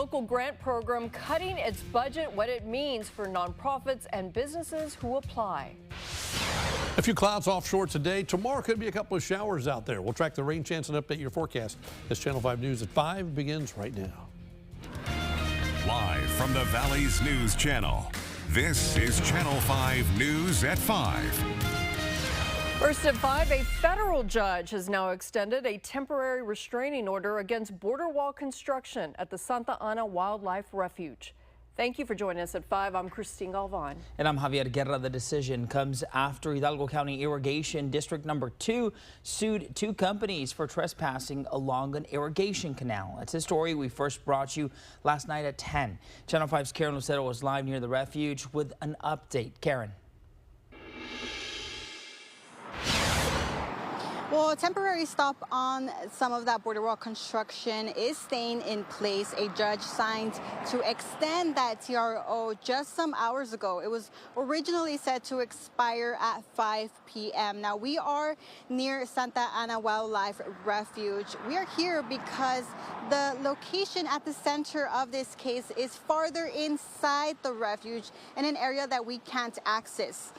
local grant program cutting its budget, what it means for nonprofits and businesses who apply. A few clouds offshore today. Tomorrow could be a couple of showers out there. We'll track the rain chance and update your forecast as Channel 5 News at 5 begins right now. Live from the Valley's News Channel, this is Channel 5 News at 5. First at 5, a federal judge has now extended a temporary restraining order against border wall construction at the Santa Ana Wildlife Refuge. Thank you for joining us at 5. I'm Christine Galvan. And I'm Javier Guerra. The decision comes after Hidalgo County Irrigation District Number 2 sued 2 companies for trespassing along an irrigation canal. It's a story we first brought you last night at 10. Channel 5's Karen Lucero was live near the refuge with an update. Karen. Well, a temporary stop on some of that border wall construction is staying in place. A judge signed to extend that TRO just some hours ago. It was originally set to expire at 5 p.m. Now, we are near Santa Ana Wildlife Refuge. We are here because the location at the center of this case is farther inside the refuge in an area that we can't access.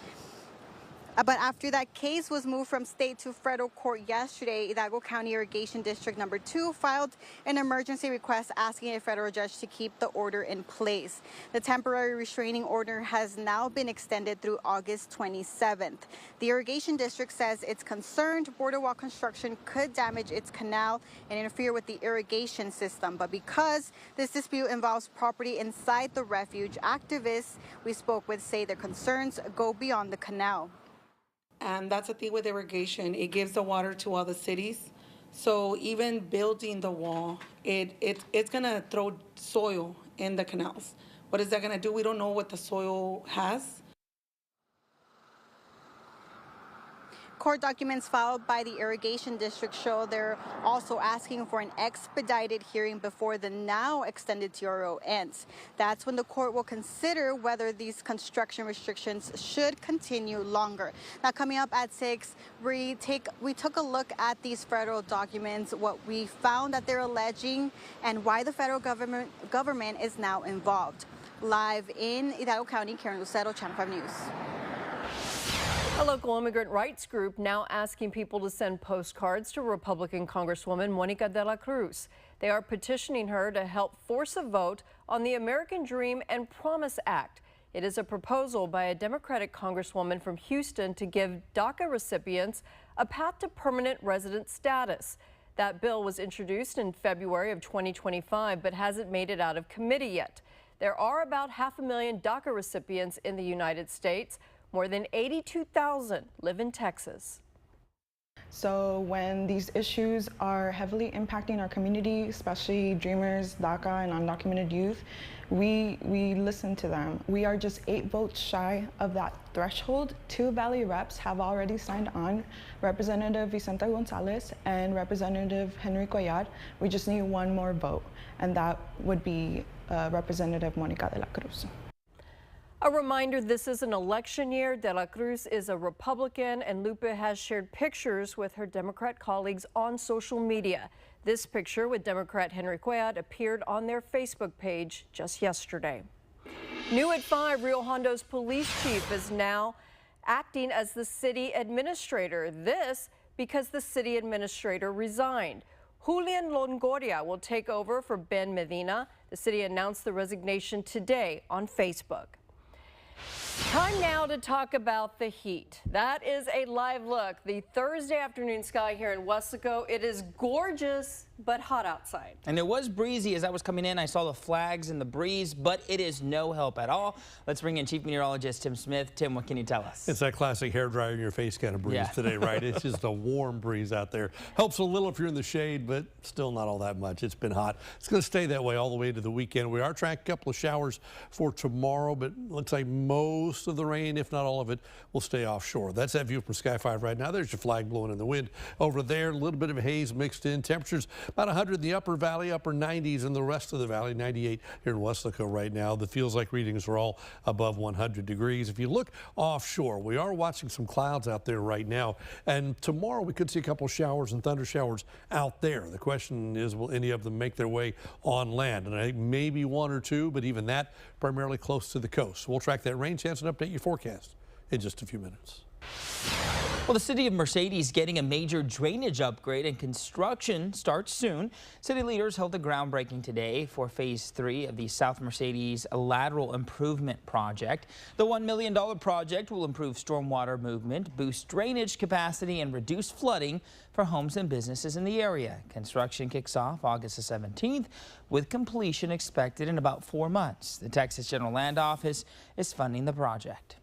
But after that case was moved from state to federal court yesterday, Hidalgo County Irrigation District Number 2 filed an emergency request asking a federal judge to keep the order in place. The temporary restraining order has now been extended through August 27th. The Irrigation District says it's concerned border wall construction could damage its canal and interfere with the irrigation system. But because this dispute involves property inside the refuge, activists we spoke with say their concerns go beyond the canal. And that's the thing with irrigation. It gives the water to all the cities. So even building the wall, it's going to throw soil in the canals. What is that going to do? We don't know what the soil has. Court documents filed by the Irrigation District show they're also asking for an expedited hearing before the now extended TRO ends. That's when the court will consider whether these construction restrictions should continue longer. Now, coming up at 6, we took a look at these federal documents, what we found that they're alleging, and why the federal government is now involved. Live in Hidalgo County, Karen Lucero, Channel 5 News. A local immigrant rights group now asking people to send postcards to Republican Congresswoman Monica de la Cruz. They are petitioning her to help force a vote on the American Dream and Promise Act. It is a proposal by a Democratic Congresswoman from Houston to give DACA recipients a path to permanent resident status. That bill was introduced in February of 2025, but hasn't made it out of committee yet. There are about 500,000 DACA recipients in the United States. More than 82,000 live in Texas. So when these issues are heavily impacting our community, especially Dreamers, DACA, and undocumented youth, we listen to them. We are just 8 votes shy of that threshold. 2 Valley reps have already signed on, Representative Vicenta Gonzalez and Representative Henry Collard. We just need 1 more vote, and that would be Representative Monica de la Cruz. A reminder, this is an election year. De la Cruz is a Republican, and Lupe has shared pictures with her Democrat colleagues on social media. This picture with Democrat Henry Collard appeared on their Facebook page just yesterday. New at 5, Rio Hondo's police chief is now acting as the city administrator. This because the city administrator resigned. Julian Longoria will take over for Ben Medina. The city announced the resignation today on Facebook. Time now to talk about the heat. That is a live look. The Thursday afternoon sky here in Weslaco. It is gorgeous, but hot outside. And it was breezy as I was coming in. I saw the flags and the breeze, but it is no help at all. Let's bring in Chief Meteorologist Tim Smith. Tim, what can you tell us? It's that classic hairdryer in your face kind of breeze today, right? It's just a warm breeze out there. Helps a little if you're in the shade, but still not all that much. It's been hot. It's going to stay that way all the way to the weekend. We are tracking a couple of showers for tomorrow, but looks like most of the rain, if not all of it, will stay offshore. That's that view from Sky 5 right now. There's your flag blowing in the wind. Over there, a little bit of haze mixed in. Temperatures About 100 in the upper valley, upper 90s in the rest of the valley, 98 here in Weslaco right now. The feels like readings are all above 100 degrees. If you look offshore, we are watching some clouds out there right now. And tomorrow we could see a couple of showers and thunder showers out there. The question is, will any of them make their way on land? And I think maybe one or two, but even that primarily close to the coast. We'll track that rain chance and update your forecast in just a few minutes. Well, the city of Mercedes getting a major drainage upgrade and construction starts soon. City leaders held a groundbreaking today for phase 3 of the South Mercedes lateral improvement project. The $1 million project will improve stormwater movement, boost drainage capacity, and reduce flooding for homes and businesses in the area. Construction kicks off August the 17th, with completion expected in about 4 months. The Texas General Land Office is funding the project.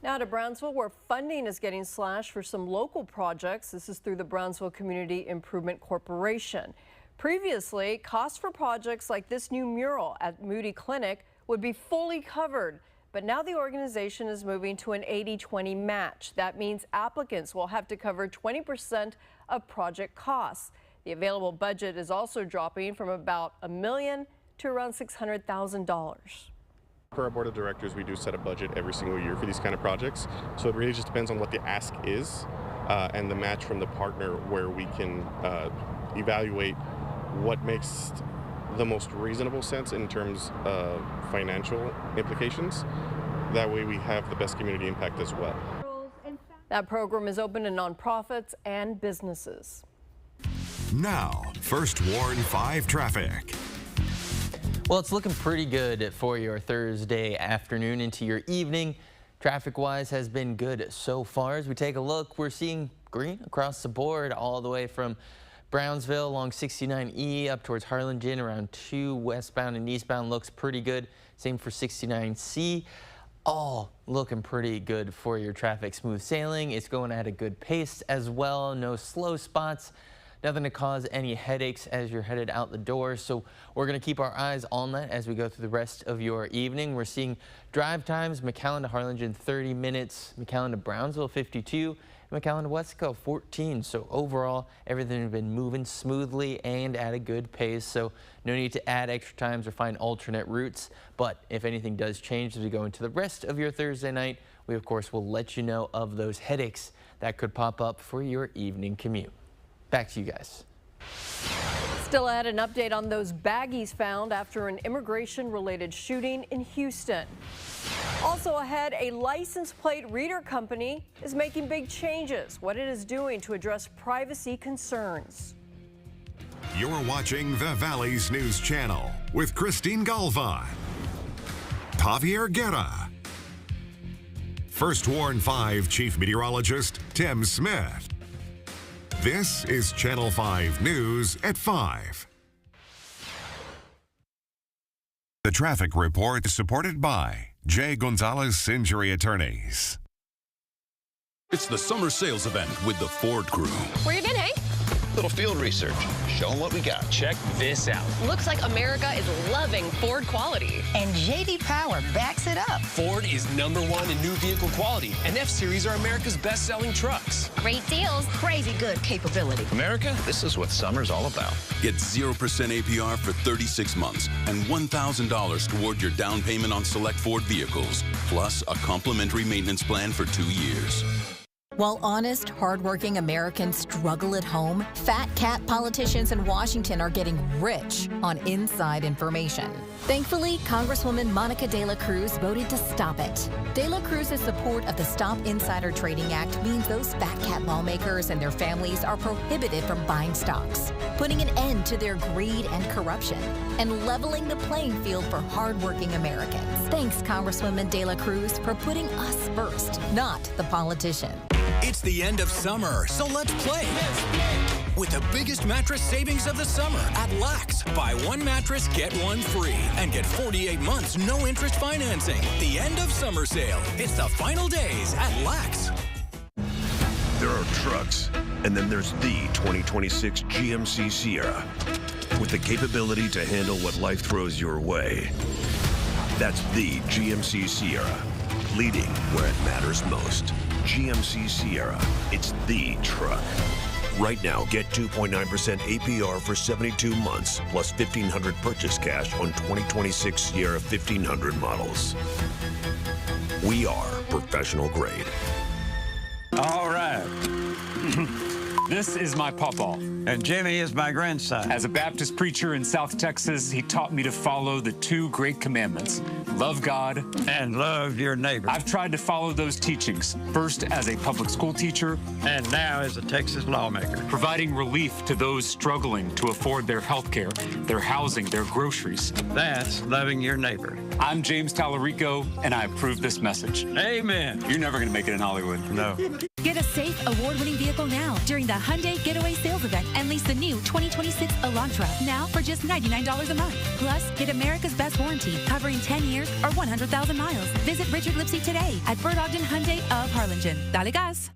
Now to Brownsville, where funding is getting slashed for some local projects. This is through the Brownsville Community Improvement Corporation. Previously, costs for projects like this new mural at Moody Clinic would be fully covered. But now the organization is moving to an 80-20 match. That means applicants will have to cover 20% of project costs. The available budget is also dropping from about $1 million to around $600,000. Per our board of directors, we do set a budget every single year for these kind of projects. So it really just depends on what the ask is and the match from the partner, where we can evaluate what makes the most reasonable sense in terms of financial implications. That way we have the best community impact as well. That program is open to nonprofits and businesses. Now, First Warn 5 traffic. Well, it's looking pretty good for your Thursday afternoon into your evening. Traffic-wise has been good so far. As we take a look, we're seeing green across the board all the way from Brownsville along 69E up towards Harlingen around 2 westbound and eastbound looks pretty good. Same for 69C. All looking pretty good for your traffic. Smooth sailing. It's going at a good pace as well. No slow spots. Nothing to cause any headaches as you're headed out the door. So we're going to keep our eyes on that as we go through the rest of your evening. We're seeing drive times, McAllen to Harlingen 30 minutes, McAllen to Brownsville 52, and McAllen to Weslaco 14. So overall, everything has been moving smoothly and at a good pace. So no need to add extra times or find alternate routes. But if anything does change as we go into the rest of your Thursday night, we of course will let you know of those headaches that could pop up for your evening commute. Back to you guys. Still ahead, an update on those baggies found after an immigration-related shooting in Houston. Also ahead, a license plate reader company is making big changes. What it is doing to address privacy concerns. You're watching the Valley's News Channel with Christine Galvan, Javier Guerra, First Warn 5 Chief Meteorologist Tim Smith. This is Channel 5 News at 5. The traffic report is supported by J. Gonzalez Injury Attorneys. It's the summer sales event with the Ford crew. Where you been, Hank? Little field research. Show them what we got. Check this out. Looks like America is loving Ford quality. And J.D. Power backs it up. Ford is #1 in new vehicle quality, and F-Series are America's best-selling trucks. Great deals, crazy good capability. America, this is what summer's all about. Get 0% APR for 36 months and $1,000 toward your down payment on select Ford vehicles, plus a complimentary maintenance plan for 2 years. While honest, hardworking Americans struggle at home, fat cat politicians in Washington are getting rich on inside information. Thankfully, Congresswoman Monica De La Cruz voted to stop it. De La Cruz's support of the Stop Insider Trading Act means those fat cat lawmakers and their families are prohibited from buying stocks, putting an end to their greed and corruption, and leveling the playing field for hardworking Americans. Thanks, Congresswoman De La Cruz, for putting us first, not the politician. It's the end of summer, so let's play. With the biggest mattress savings of the summer at Lax. Buy one mattress, get one free. And get 48 months, no interest financing. The end of summer sale. It's the final days at Lax. There are trucks, and then there's the 2026 GMC Sierra. With the capability to handle what life throws your way. That's the GMC Sierra. Leading where it matters most. GMC Sierra. It's the truck. Right now, get 2.9% APR for 72 months, plus $1,500 purchase cash on 2026 Sierra 1500 models. We are professional grade. All right. This is my pawpaw. And Jimmy is my grandson. As a Baptist preacher in South Texas, he taught me to follow the 2 great commandments. Love God. And love your neighbor. I've tried to follow those teachings, first as a public school teacher. And now as a Texas lawmaker. Providing relief to those struggling to afford their health care, their housing, their groceries. That's loving your neighbor. I'm James Tallarico, and I approve this message. Amen. You're never going to make it in Hollywood. No. Get a safe, award-winning vehicle now during the Hyundai Getaway Sales Event and lease the new 2026 Elantra now for just $99 a month. Plus, get America's best warranty covering 10 years or 100,000 miles. Visit Richard Lipsy today at Bird Ogden Hyundai of Harlingen. Dale gas.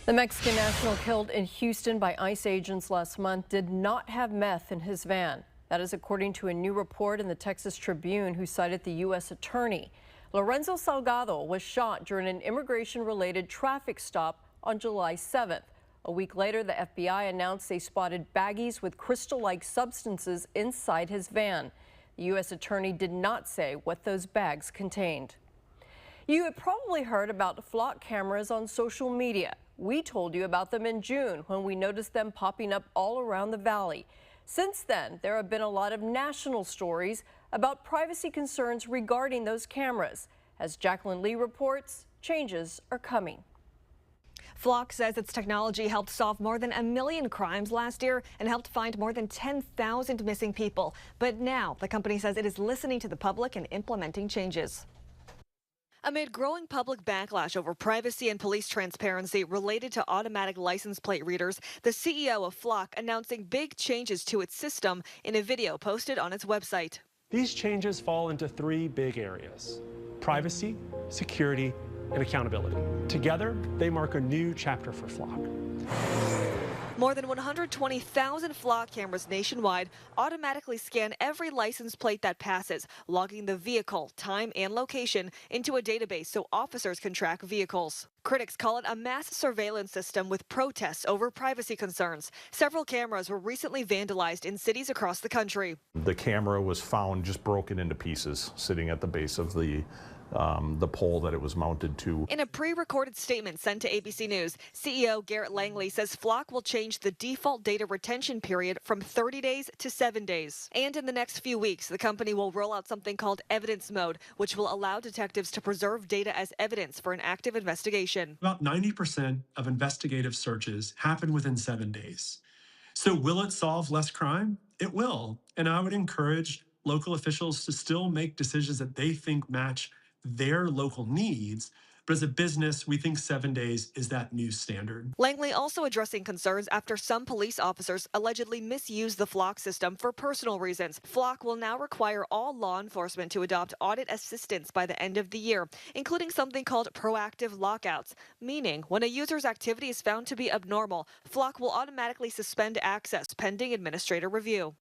The Mexican national killed in Houston by ICE agents last month did not have meth in his van. That is according to a new report in the Texas Tribune, who cited the U.S. attorney. Lorenzo Salgado was shot during an immigration-related traffic stop on July 7th. A week later, the FBI announced they spotted baggies with crystal-like substances inside his van. The U.S. attorney did not say what those bags contained. You have probably heard about flock cameras on social media. We told you about them in June when we noticed them popping up all around the valley. Since then, there have been a lot of national stories about privacy concerns regarding those cameras. As Jacqueline Lee reports, changes are coming. Flock says its technology helped solve more than 1 million crimes last year and helped find more than 10,000 missing people. But now the company says it is listening to the public and implementing changes. Amid growing public backlash over privacy and police transparency related to automatic license plate readers, the CEO of Flock announcing big changes to its system in a video posted on its website. These changes fall into 3 big areas: privacy, security, and accountability. Together, they mark a new chapter for Flock. More than 120,000 Flock cameras nationwide automatically scan every license plate that passes, logging the vehicle, time, and location into a database so officers can track vehicles. Critics call it a mass surveillance system with protests over privacy concerns. Several cameras were recently vandalized in cities across the country. The camera was found just broken into pieces, sitting at the base of the pole that it was mounted to. In a pre-recorded statement sent to ABC News, CEO Garrett Langley says Flock will change the default data retention period from 30 days to 7 days. And in the next few weeks, the company will roll out something called evidence mode, which will allow detectives to preserve data as evidence for an active investigation. About 90% of investigative searches happen within 7 days. So will it solve less crime? It will. And I would encourage local officials to still make decisions that they think match their local needs. But as a business, we think 7 days is that new standard. Langley also addressing concerns after some police officers allegedly misused the Flock system for personal reasons. Flock will now require all law enforcement to adopt audit assistance by the end of the year, including something called proactive lockouts, meaning when a user's activity is found to be abnormal, Flock will automatically suspend access pending administrative review.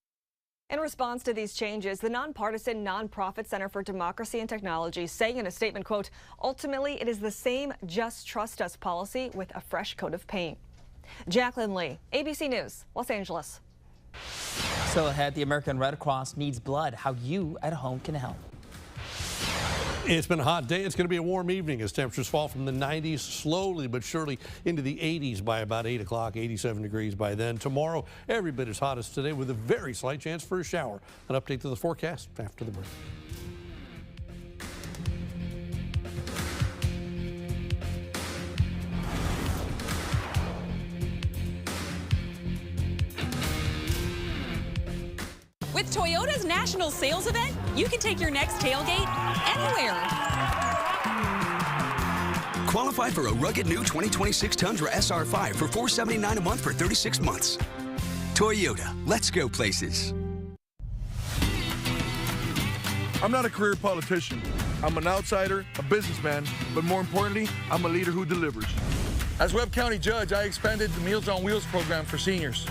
In response to these changes, the nonpartisan nonprofit Center for Democracy and Technology saying in a statement, quote, ultimately, it is the same just trust us policy with a fresh coat of paint. Jacqueline Lee, ABC News, Los Angeles. So ahead, the American Red Cross needs blood. How you at home can help. It's been a hot day. It's going to be a warm evening as temperatures fall from the 90s slowly but surely into the 80s by about 8 o'clock, 87 degrees by then. Tomorrow, every bit as hot as today with a very slight chance for a shower. An update to the forecast after the break. With Toyota's national sales event, you can take your next tailgate anywhere. Qualify for a rugged new 2026 Tundra SR5 for $479 a month for 36 months. Toyota, let's go places. I'm not a career politician. I'm an outsider, a businessman, but more importantly, I'm a leader who delivers. As Webb County Judge, I expanded the Meals on Wheels program for seniors.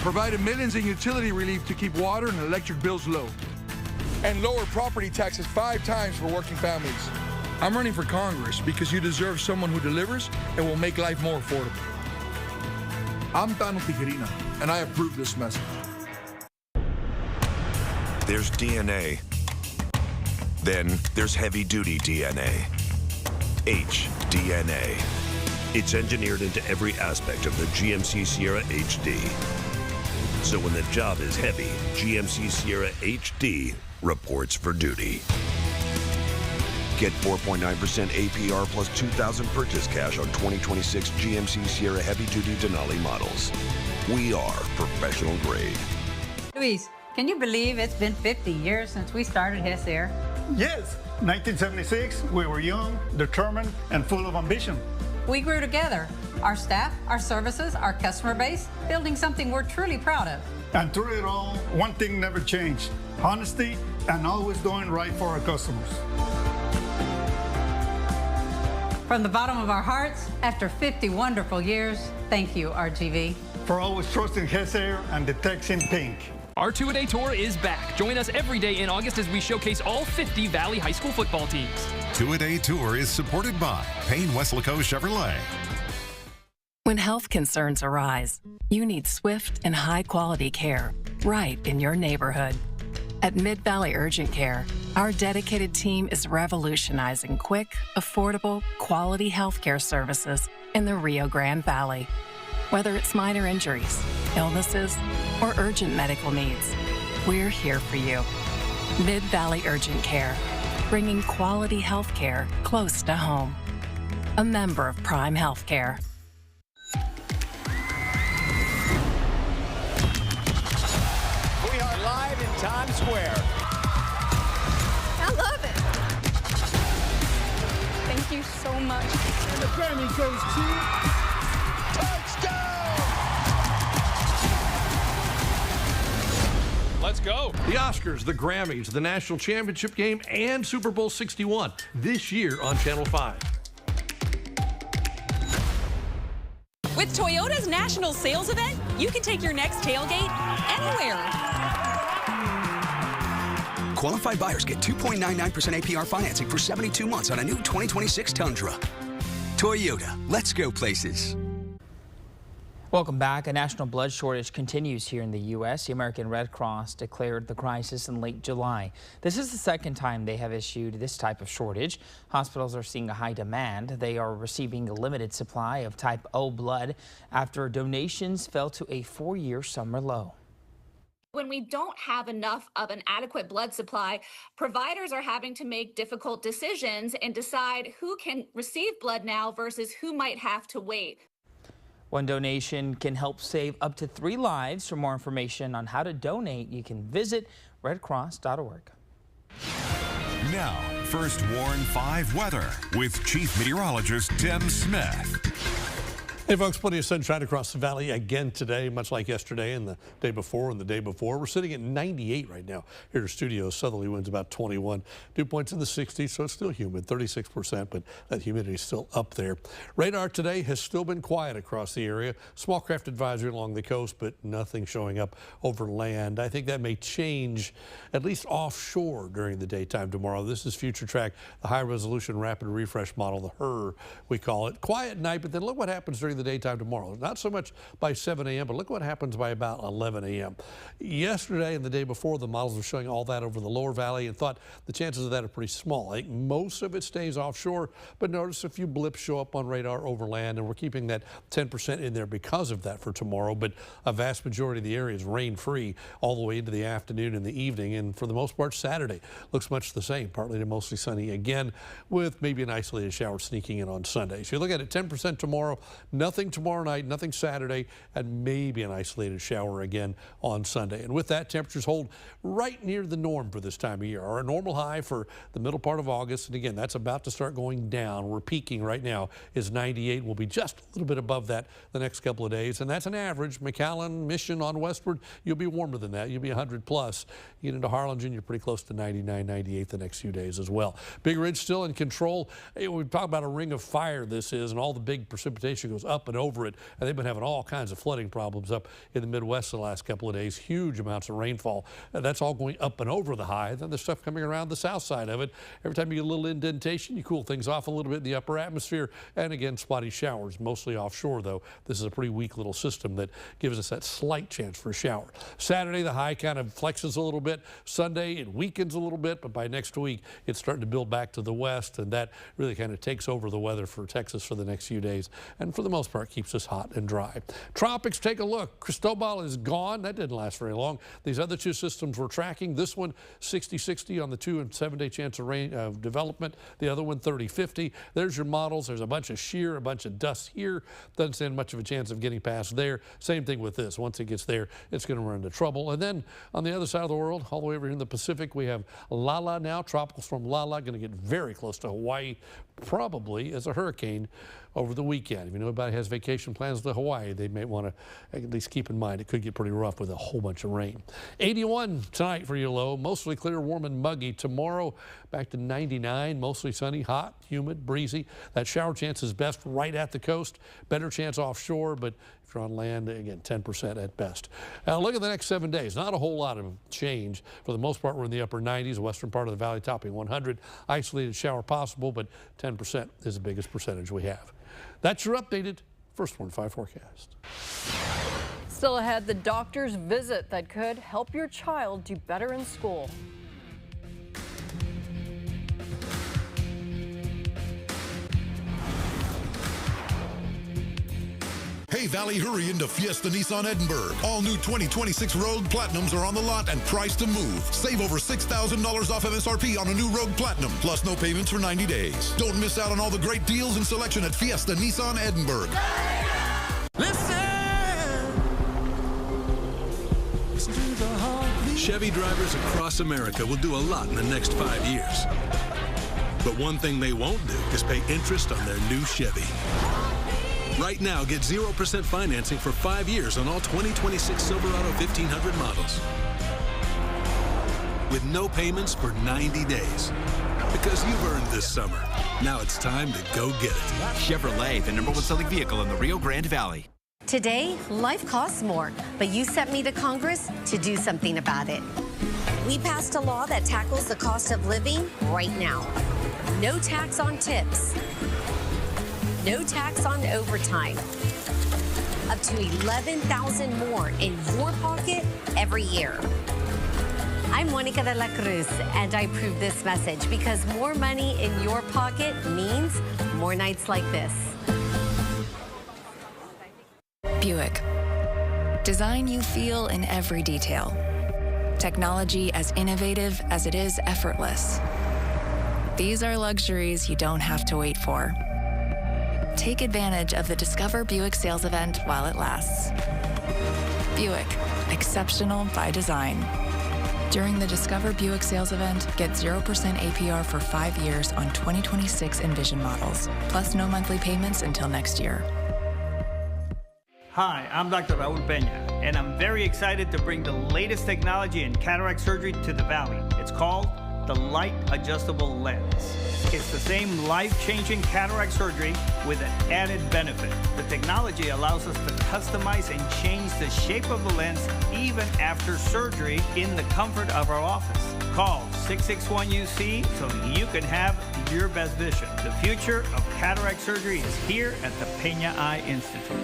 Provided millions in utility relief to keep water and electric bills low. And lower property taxes 5 times for working families. I'm running for Congress because you deserve someone who delivers and will make life more affordable. I'm Tano Tijerina, and I approve this message. There's DNA. Then there's heavy-duty DNA. HDNA. It's engineered into every aspect of the GMC Sierra HD. So when the job is heavy, GMC Sierra HD reports for duty. Get 4.9% APR plus $2,000 purchase cash on 2026 GMC Sierra heavy-duty Denali models. We are professional grade. Luis, can you believe it's been 50 years since we started Hess Air? Yes, 1976, we were young, determined, and full of ambition. We grew together, our staff, our services, our customer base, building something we're truly proud of. And through it all, one thing never changed: honesty and always doing right for our customers. From the bottom of our hearts, after 50 wonderful years, thank you, RGV. For always trusting Hess Air and the Tex in pink. Our two-a-day tour is back. Join us every day in August as we showcase all 50 Valley High School football teams. Two-a-day tour is supported by Payne Westlaco Chevrolet. When health concerns arise, you need swift and high-quality care right in your neighborhood. At Mid-Valley Urgent Care, our dedicated team is revolutionizing quick, affordable, quality healthcare services in the Rio Grande Valley. Whether it's minor injuries, illnesses, or urgent medical needs, we're here for you. Mid-Valley Urgent Care, bringing quality healthcare close to home. A member of Prime Healthcare. We are live in Times Square. I love it. Thank you so much. And the Grammy goes to touchdown. Let's go. The Oscars, the Grammys, the National Championship Game, and Super Bowl 61 this year on Channel 5. With Toyota's national sales event, you can take your next tailgate anywhere. Qualified buyers get 2.99% APR financing for 72 months on a new 2026 Tundra. Toyota, let's go places. Welcome back. A national blood shortage continues here in the U.S. The American Red Cross declared the crisis in late July. This is the second time they have issued this type of shortage. Hospitals are seeing a high demand. They are receiving a limited supply of type O blood after donations fell to a 4-year summer low. When we don't have enough of an adequate blood supply, providers are having to make difficult decisions and decide who can receive blood now versus who might have to wait. One donation can help save up to 3 lives. For more information on how to donate, you can visit redcross.org. Now, First Warn 5 weather with Chief Meteorologist Tim Smith. Hey folks, plenty of sunshine across the valley again today, much like yesterday and the day before and the day before. We're sitting at 98 right now here at studio. Southerly winds about 21. Dew points in the 60s, so it's still humid, 36%, but that humidity is still up there. Radar today has still been quiet across the area. Small craft advisory along the coast, but nothing showing up over land. I think that may change at least offshore during the daytime tomorrow. This is Future Track, the high resolution rapid refresh model, the HER we call it. Quiet night, but then look what happens during the daytime tomorrow. Not so much by 7 a.m., but look what happens by about 11 a.m. Yesterday and the day before, the models were showing all that over the lower valley and thought the chances of that are pretty small. I think most of it stays offshore, but notice a few blips show up on radar over land, and we're keeping that 10% in there because of that for tomorrow. But a vast majority of the area is rain-free all the way into the afternoon and the evening, and for the most part, Saturday looks much the same, partly to mostly sunny again, with maybe an isolated shower sneaking in on Sunday. So you look at it, 10% tomorrow, nothing tomorrow night, nothing Saturday, and maybe an isolated shower again on Sunday. And with that, temperatures hold right near the norm for this time of year. Our normal high for the middle part of August, and again, that's about to start going down. We're peaking right now, is 98. We'll be just a little bit above that the next couple of days, and that's an average. McAllen, Mission on westward, you'll be warmer than that. You'll be 100 plus. You get into Harlingen, you're pretty close to 99, 98 the next few days as well. Big Ridge still in control. Hey, we talk about a ring of fire this is, and all the big precipitation goes up up and over it, and they've been having all kinds of flooding problems up in the Midwest the last couple of days. Huge amounts of rainfall. That's all going up and over the high. Then there's stuff coming around the south side of it. Every time you get a little indentation, you cool things off a little bit in the upper atmosphere, and again, spotty showers, mostly offshore though. This is a pretty weak little system that gives us that slight chance for a shower. Saturday, the high kind of flexes a little bit. Sunday, it weakens a little bit, but by next week, it's starting to build back to the west, and that really kind of takes over the weather for Texas for the next few days, and for the most part, keeps us hot and dry. Tropics, take a look. Cristobal is gone. That didn't last very long. These other two systems we're tracking, this one 60-60 on the 2- and 7-day chance of rain development. The other one 30-50. There's your models. There's a bunch of shear, a bunch of dust here. Doesn't stand much of a chance of getting past there. Same thing with this. Once it gets there, it's going to run into trouble. And then on the other side of the world, all the way over here in the Pacific, we have Lala now. Tropical storm Lala going to get very close to Hawaii, probably as a hurricane over the weekend. If you know anybody has vacation plans to Hawaii, they may want to at least keep in mind it could get pretty rough with a whole bunch of rain. 81 tonight for your low, mostly clear, warm and muggy. Tomorrow back to 99, mostly sunny, hot, humid, breezy. That shower chance is best right at the coast, better chance offshore, but if you're on land, again, 10% at best. Now look at the next 7 days. Not a whole lot of change. For the most part, we're in the upper 90s, western part of the valley topping 100. Isolated shower possible, but 10% is the biggest percentage we have. That's your updated First Warn 5 forecast. Still ahead, the doctor's visit that could help your child do better in school. Hey Valley, hurry into Fiesta Nissan Edinburgh. All new 2026 Rogue Platinums are on the lot and priced to move. Save over $6,000 off MSRP on a new Rogue Platinum, plus no payments for 90 days. Don't miss out on all the great deals and selection at Fiesta Nissan Edinburgh. Chevy drivers across America will do a lot in the next 5 years. But one thing they won't do is pay interest on their new Chevy. Right now, get 0% financing for 5 years on all 2026 Silverado 1500 models. With no payments for 90 days. Because you've earned this summer. Now it's time to go get it. Chevrolet, the #1 selling vehicle in the Rio Grande Valley. Today, life costs more, but you sent me to Congress to do something about it. We passed a law that tackles the cost of living right now. No tax on tips. No tax on overtime. Up to $11,000 more in your pocket every year. I'm Monica de la Cruz, and I approve this message because more money in your pocket means more nights like this. Buick. Design you feel in every detail. Technology as innovative as it is effortless. These are luxuries you don't have to wait for. Take advantage of the Discover Buick sales event while it lasts. Buick, exceptional by design. During the Discover Buick sales event, get 0% APR for 5 years on 2026 Envision models, plus no monthly payments until next year. Hi, I'm Dr. Raul Peña, and I'm very excited to bring the latest technology in cataract surgery to the Valley. It's called the Light Adjustable Lens. It's the same life-changing cataract surgery with an added benefit. The technology allows us to customize and change the shape of the lens even after surgery in the comfort of our office. Call 661-UC so you can have your best vision. The future of cataract surgery is here at the Peña Eye Institute.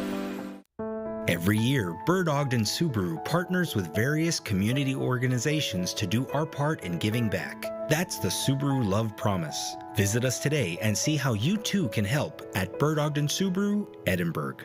Every year, Bird Ogden Subaru partners with various community organizations to do our part in giving back. That's the Subaru Love Promise. Visit us today and see how you too can help at Bird Ogden Subaru, Edinburgh.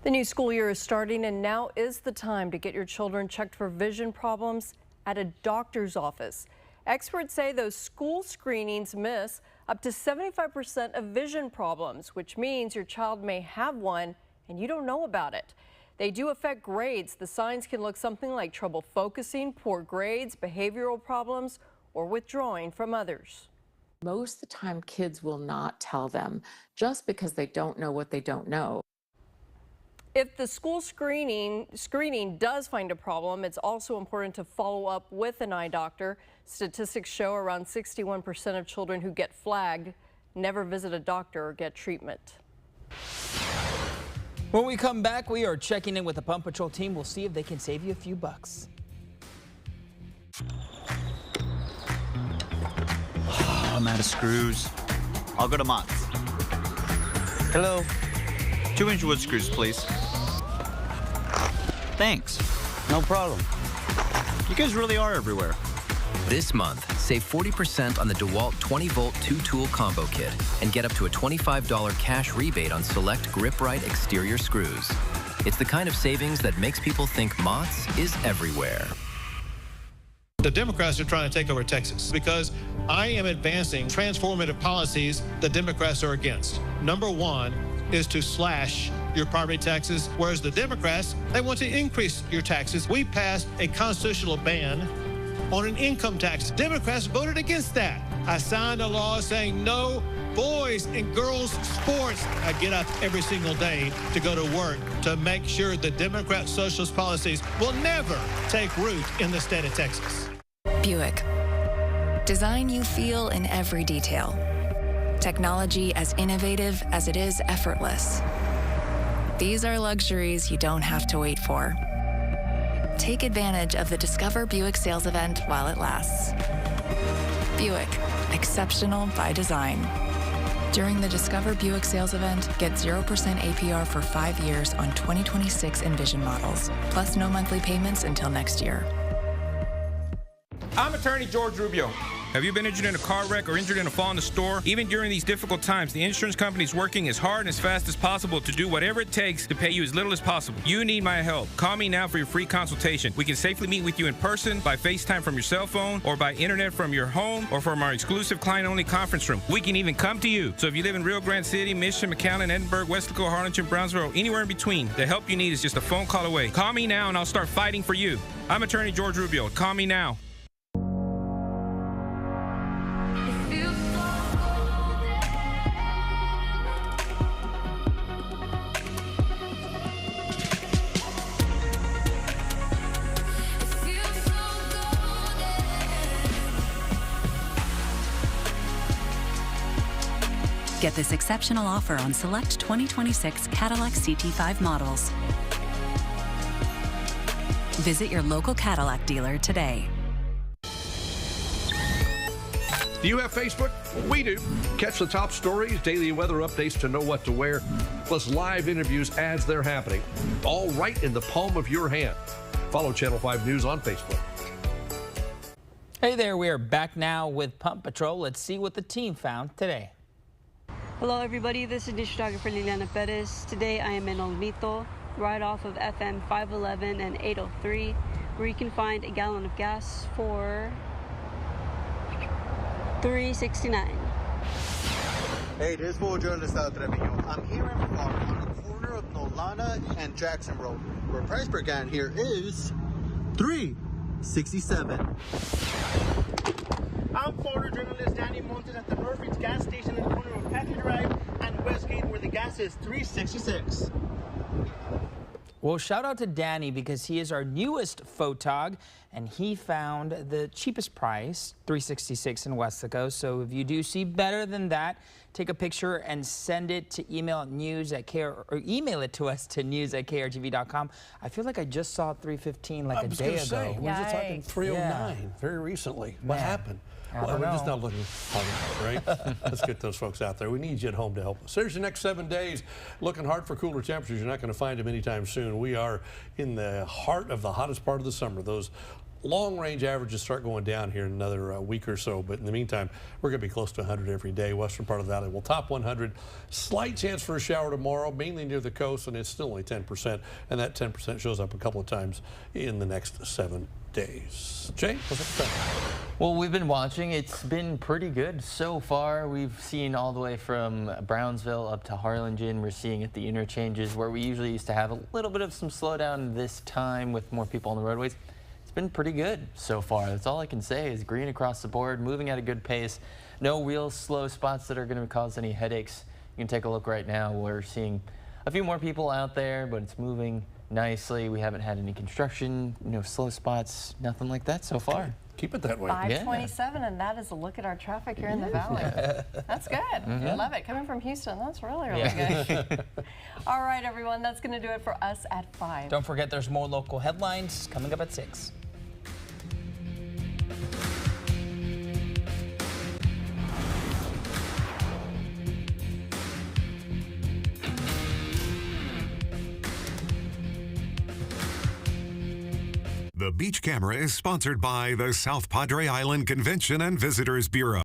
The new school year is starting, and now is the time to get your children checked for vision problems at a doctor's office. Experts say those school screenings miss up to 75% of vision problems, which means your child may have one and you don't know about it. They do affect grades. The signs can look something like trouble focusing, poor grades, behavioral problems, or withdrawing from others. Most of the time, kids will not tell them just because they don't know what they don't know. If the school screening does find a problem, it's also important to follow up with an eye doctor. Statistics show around 61% of children who get flagged never visit a doctor or get treatment. When we come back, we are checking in with the Pump Patrol team. We'll see if they can save you a few bucks. I'm out of screws. I'll go to Mott's. Hello. 2-inch wood screws, please. Thanks. No problem. You guys really are everywhere. This month, save 40% on the DeWalt 20-volt 2-tool combo kit and get up to a $25 cash rebate on select grip-right exterior screws. It's the kind of savings that makes people think Mott's is everywhere. The Democrats are trying to take over Texas because I am advancing transformative policies the Democrats are against. Number one is to slash your property taxes, whereas the Democrats, they want to increase your taxes. We passed a constitutional ban on an income tax. Democrats voted against that. I signed a law saying no boys and girls sports. I get up every single day to go to work to make sure the Democrat socialist policies will never take root in the state of Texas. Buick. Design you feel in every detail. Technology as innovative as it is effortless. These are luxuries you don't have to wait for. Take advantage of the Discover Buick sales event while it lasts. Buick, exceptional by design. During the Discover Buick sales event, get 0% APR for 5 years on 2026 Envision models, plus no monthly payments until next year. I'm attorney George Rubio. Have you been injured in a car wreck or injured in a fall in the store? Even during these difficult times, the insurance company is working as hard and as fast as possible to do whatever it takes to pay you as little as possible. You need my help. Call me now for your free consultation. We can safely meet with you in person, by FaceTime from your cell phone, or by internet from your home, or from our exclusive client-only conference room. We can even come to you. So if you live in Rio Grande City, Mission, McAllen, Edinburgh, Westlaco, Harlingen, Brownsville, or anywhere in between, the help you need is just a phone call away. Call me now and I'll start fighting for you. I'm attorney George Rubio. Call me now. Get this exceptional offer on select 2026 Cadillac CT5 models. Visit your local Cadillac dealer today. Do you have Facebook? We do. Catch the top stories, daily weather updates to know what to wear, plus live interviews as they're happening. All right in the palm of your hand. Follow Channel 5 News on Facebook. Hey there, we are back now with Pump Patrol. Let's see what the team found today. Hello everybody, this is dish photographer Liliana Perez. Today I am in Olmito, right off of FM 511 and 803, where you can find a gallon of gas for $3.69. Hey, this is full journalist out Trevino. I'm here in Florida on the corner of Nolana and Jackson Road, where price per gallon here is $3.67. I'm Florida journalist Danny Montes at the Refuge gas station in the corner of Patrick Drive and Westgate, where the gas is $3.66. Well, shout out to Danny because he is our newest photog, and he found the cheapest price, $3.66 in Westlaco. So if you do see better than that, take a picture and send it to email it to us to news@krtv.com. I feel like I just saw $3.15 like a day ago. Say, we were just talking $3.09 very recently. What happened? Well, we're just not looking hungry, right? Let's get those folks out there. We need you at home to help us. There's the next 7 days. Looking hard for cooler temperatures. You're not going to find them anytime soon. We are in the heart of the hottest part of the summer. Those long-range averages start going down here in another week or so, but in the meantime, we're going to be close to 100 every day. Western part of the valley will top 100. Slight chance for a shower tomorrow, mainly near the coast, and it's still only 10%, and that 10% shows up a couple of times in the next 7 days. Jay, what's up? Well, we've been watching. It's been pretty good so far. We've seen all the way from Brownsville up to Harlingen. We're seeing at the interchanges where we usually used to have a little bit of some slowdown this time with more people on the roadways. It's been pretty good so far. That's all I can say is green across the board, moving at a good pace. No real slow spots that are going to cause any headaches. You can take a look right now. We're seeing a few more people out there, but it's moving nicely. We haven't had any construction, no slow spots, nothing like that so far. Keep it that way. 527, and that is a look at our traffic here in the valley. That's good. I love it. Coming from Houston, that's really good. All right, everyone, that's going to do it for us at 5. Don't forget there's more local headlines coming up at 6. The Beach Camera is sponsored by the South Padre Island Convention and Visitors Bureau.